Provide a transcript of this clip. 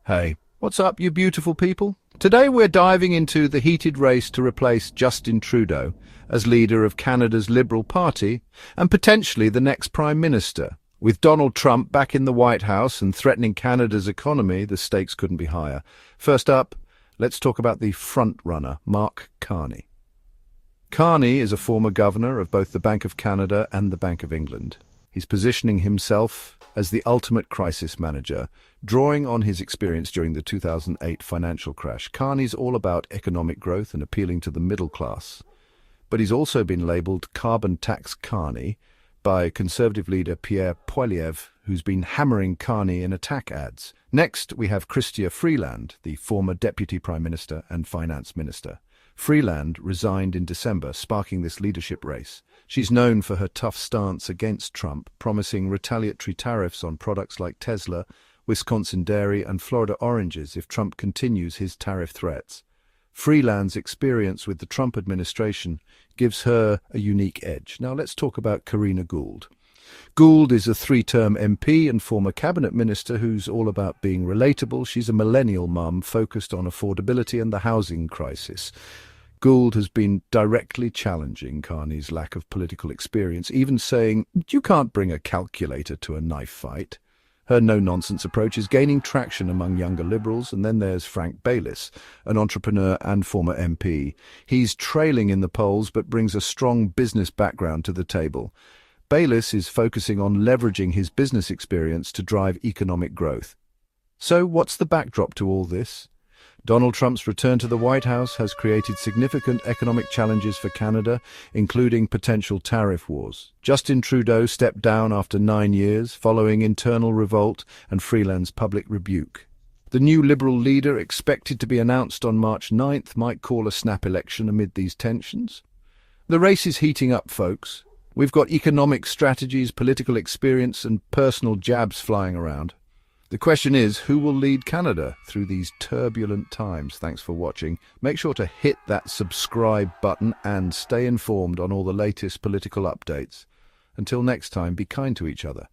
Hey, what's up, you beautiful people? Today we're diving into the heated race to replace Justin Trudeau as leader of Canada's Liberal Party and potentially the next Prime Minister. With Donald Trump back in the White House and threatening Canada's economy, the stakes couldn't be higher. First up, let's talk about the front-runner, Mark Carney. Carney is a former governor of both the Bank of Canada and the Bank of England. He's positioning himself as the ultimate crisis manager, drawing on his experience during the 2008 financial crash. Carney's all about economic growth and appealing to the middle class. But he's also been labelled Carbon Tax Carney by Conservative leader Pierre Poilievre, who's been hammering Carney in attack ads. Next, we have Chrystia Freeland, the former Deputy Prime Minister and Finance Minister. Freeland resigned in December, sparking this leadership race. She's known for her tough stance against Trump, promising retaliatory tariffs on products like Tesla, Wisconsin dairy and Florida oranges if Trump continues his tariff threats. Freeland's experience with the Trump administration gives her a unique edge. Now let's talk about Karina Gould. Gould is a three-term MP and former cabinet minister who's all about being relatable. She's a millennial mum focused on affordability and the housing crisis. Gould has been directly challenging Carney's lack of political experience, even saying, "You can't bring a calculator to a knife fight." Her no-nonsense approach is gaining traction among younger Liberals. And then there's Frank Baylis, an entrepreneur and former MP. He's trailing in the polls but brings a strong business background to the table. Baylis is focusing on leveraging his business experience to drive economic growth. So what's the backdrop to all this? Donald Trump's return to the White House has created significant economic challenges for Canada, including potential tariff wars. Justin Trudeau stepped down after 9 years, following internal revolt and Freeland's public rebuke. The new Liberal leader, expected to be announced on March 9th, might call a snap election amid these tensions. The race is heating up, folks. We've got economic strategies, political experience, and personal jabs flying around. The question is, who will lead Canada through these turbulent times? Thanks for watching. Make sure to hit that subscribe button and stay informed on all the latest political updates. Until next time, be kind to each other.